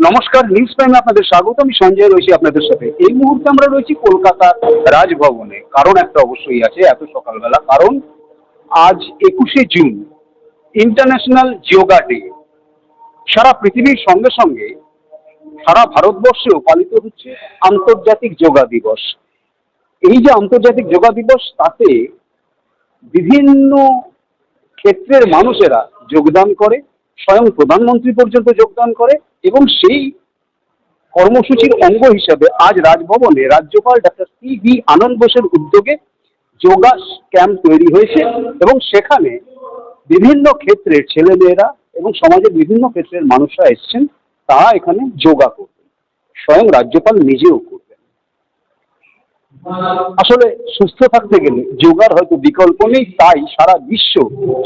নমস্কার, নিউজ প্রাইমে আপনাদের স্বাগত। আমি সঞ্জয় রয়েছি আপনাদের সাথে। এই মুহূর্তে আমরা রয়েছি কলকাতার রাজভবনে। কারণ একটা অবশ্যই আছে এত সকালবেলা, কারণ আজ 21শে জুন, ইন্টারন্যাশনাল যোগা ডে। সারা পৃথিবীর সঙ্গে সঙ্গে সারা ভারতবর্ষেও পালিত হচ্ছে আন্তর্জাতিক যোগা দিবস। এই যে আন্তর্জাতিক যোগা দিবস, তাতে বিভিন্ন ক্ষেত্রের মানুষেরা যোগদান করে, স্বয়ং প্রধানমন্ত্রী পর্যন্ত যোগদান করে। এবং সেই কর্মসূচির অঙ্গ হিসেবে আজ রাজভবনে রাজ্যপাল ডক্টর সি.ভি. আনন্দ বোসের উদ্যোগে যোগা ক্যাম্প তৈরি হয়েছে এবং সেখানে বিভিন্ন ক্ষেত্রের ছেলেমেয়েরা এবং সমাজের বিভিন্ন ক্ষেত্রের মানুষরা এসছেন। তারা এখানে যোগা করবেন, স্বয়ং রাজ্যপাল নিজেও করবেন। আসলে সুস্থ থাকতে গেলে যোগার হয়তো বিকল্প নেই, তাই সারা বিশ্ব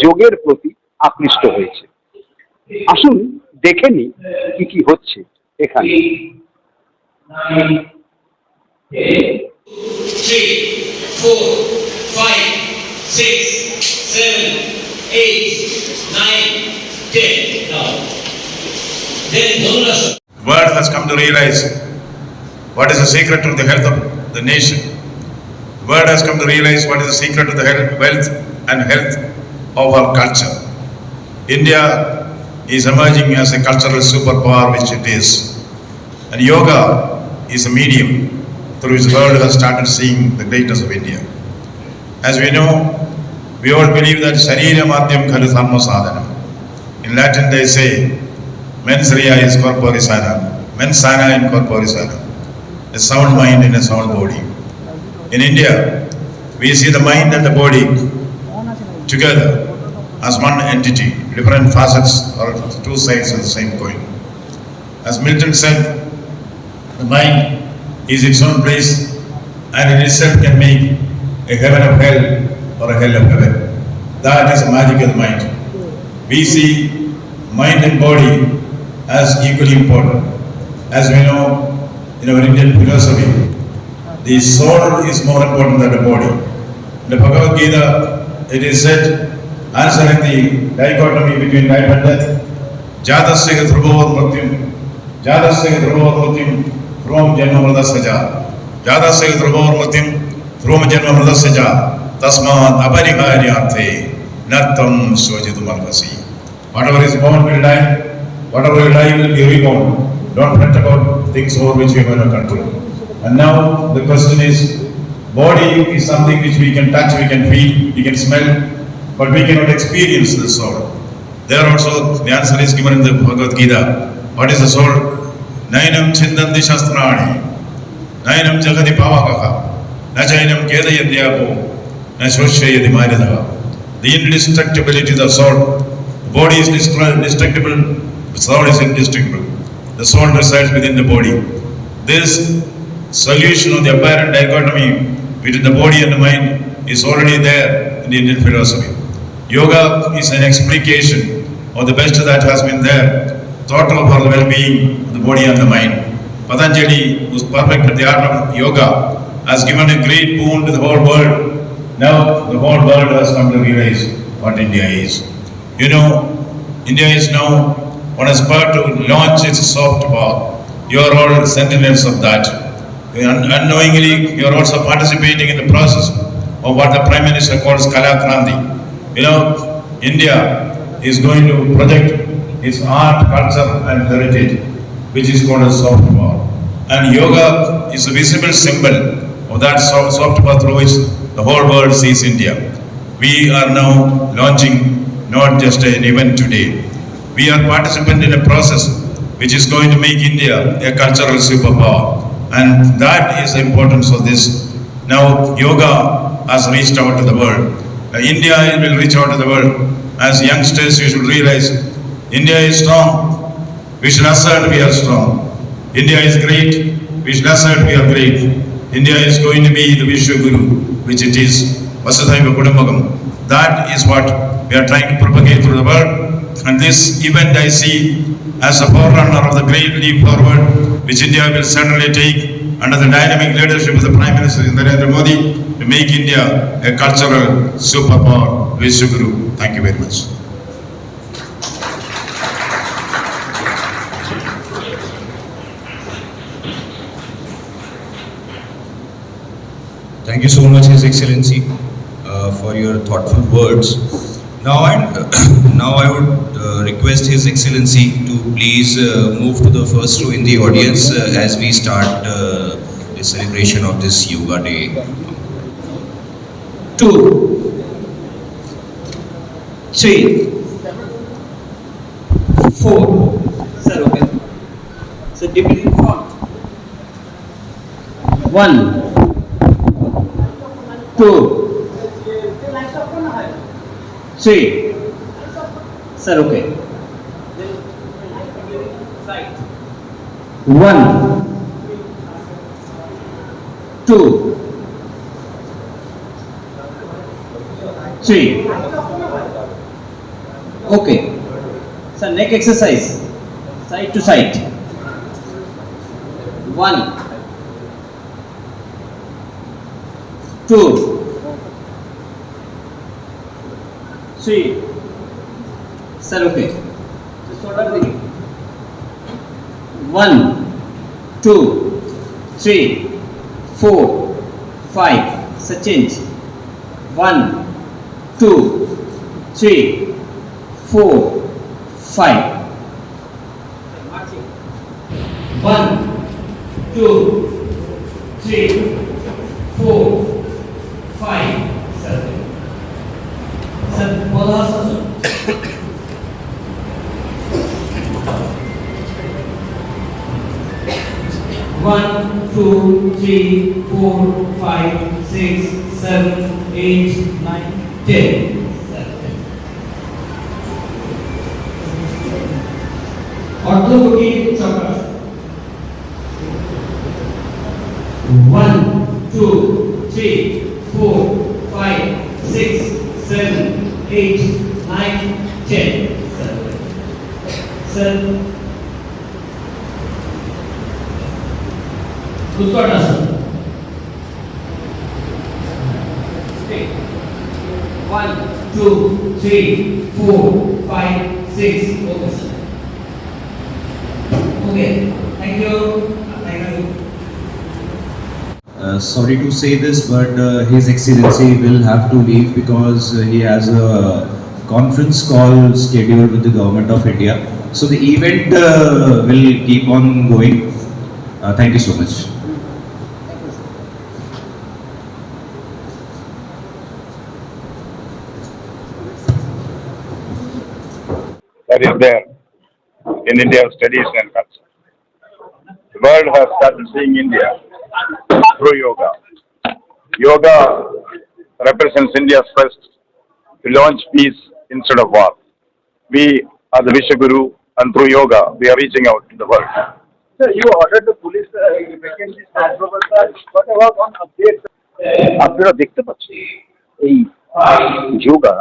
যোগের প্রতি আকৃষ্ট হয়েছে। আসুন দেখে নি কি কি হচ্ছে এখানে। 3, 4, 5, 6, 7, 8, 9, 10. Now, then Dhanurasana. The world has come to realize what is the secret to the health of the nation. The world has come to realize what is the secret to the wealth and health of our culture. India is emerging as a cultural superpower, which it is. And yoga is a medium through which the world has started seeing the greatness of India. As we know, we all believe that Sharira Madhyam Khalu Dhamma Sadhanam. In Latin they say, mens rea is corpore sana, mens sana in corpore sana. A sound mind in a sound body. In India, we see the mind and the body together as one entity, different facets or two sides of the same coin. As Milton said, the mind is its own place and in itself can make a heaven of hell or a hell of heaven. That is the magic of the mind. We see mind and body as equally important. As we know in our Indian philosophy, the soul is more important than the body. In the Bhagavad Gita, it is said, answering the dichotomy between life and death, Jadasya Dhruvor Mrityum, Jadasya Dhruvor Mrityum, Dhruvam Janma Mridasya, Jadasya Dhruvor Mrityum, Dhruvam Janma Mridasya, Tasmat Apariharyarthe, Nartam Swajitum Arvasi. Whatever is born will die, whatever will die will be reborn. Don't fret about things over which we have no control. And now the question is, body is something which we can touch, we can feel, we can smell, but we cannot experience the soul. There also the answer is given in the Bhagavad Gita. What is the soul? Nainam Chindanti Shastrani, Nainam Jagati Pavakaha, Najainam Kedayadyapo, Nashoshayadi Maridava. The indestructibility of the soul. The body is destructible, the soul is indestructible. The soul resides within the body. This solution of the apparent dichotomy between the body and the mind is already there in the Indian philosophy. Yoga is an explication of the best that has been there, thought of for the well-being of the body and the mind. Patanjali, who is perfect at the art of yoga, has given a great boon to the whole world. Now the whole world has come to realize what India is. You know, India is now on a spur to launch its soft power. You are all sentinels of that. Unknowingly, you are also participating in the process of what the Prime Minister calls Kala Kranti. You know, India is going to project its art, culture and heritage, which is called as soft power. And yoga is a visible symbol of that soft power through which the whole world sees India. We are now launching not just an event today. We are participant in a process which is going to make India a cultural superpower. And that is the importance of this. Now yoga has reached out to the world. India will reach out to the world. As youngsters, you should realize India is strong. We should assert we are strong. India is great. We should assert we are great. India is going to be the Vishwaguru, which it is. Vasudhaiva Kudumbakam. That is what we are trying to propagate through the world. And this event I see as a forerunner of the great leap forward which India will certainly take under the dynamic leadership of the Prime Minister Narendra Modi to make India a cultural superpower. Vishwaguru. Thank you very much. Thank you so much, His Excellency, for your thoughtful words. Now I would request His Excellency to please move to the first row in the audience as we start the celebration of this Yoga Day. 2, 3, 4. Sir, okay. So deep in front. 1, 2, 3. Sir, okay. 1, 2, 3. Okay. Sir, neck exercise. Side to side. 1, 2, 3. Sir, okay. Shoulder digging. 1, 2, 3, 4, 5. Sir, change. 1, 2, 3, 4, 5. 1, 2, 3, 4, 5. Sir, sir, bola sir. 1, 2, 3, 4, 5, 6, 7, 8, 9, 10. অর্ধমুখী chakrasana 1, 2, 3, 4, 5, 6, 7, 8, 9, 10. Sir, Utkarasana. 1, 2, 3, 4, 5, 6. Okay, sir. Okay, thank you. Thank you. Sorry to say this, but His Excellency will have to leave because he has a conference call scheduled with the Government of India. So the event will keep on going. Thank you so much. That is there in India of studies and culture. The world has started seeing India through yoga. Yoga represents India's quest to launch peace instead of war. We are the Vishwaguru, and through yoga, we are reaching out to the world. Sir, you ordered the police vacancies transfer, sir. What about one update? আপনারা দেখতে পাচ্ছেন এই যোগা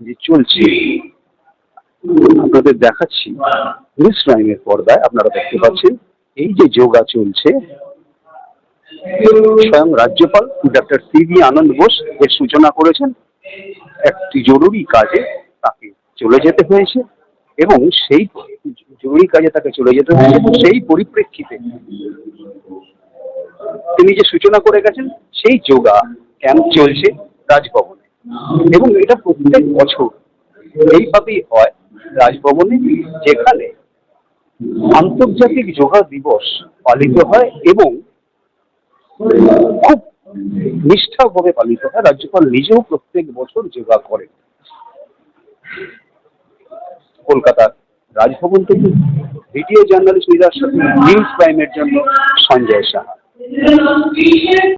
যে চলছে, আপনাদের দেখাচ্ছি news টাইমের পর্দায়। আপনারা দেখতে পাচ্ছেন এই যে যোগা চলছে, স্বয়ং রাজ্যপাল ডক্টর সিভি আনন্দ বোস এর সূচনা করেছেন। একটি জরুরি কাজে তাকে চলে যেতে হয়েছে এবং সেই জরুরি কাজে তাকে চলে যেতে হয়েছে এবং সেই পরিপ্রেক্ষিতে তিনি যে সূচনা করে গেছেন সেই যোগা ক্যাম্প চলছে রাজভবনে এবং এটা প্রত্যেক বছর এইভাবেই হয় রাজভবনে, যেখানে আন্তর্জাতিক যোগা দিবস পালিত হয় এবং খুব নিষ্ঠাভাবে পালিত হয়। রাজ্যপাল নিজেও প্রত্যেক বছর যোগা করেন। কলকাতার রাজভবন থেকে ভিডিও জার্নালিস্ট নিউজ প্রাইমের জন্য সঞ্জয় সাহা।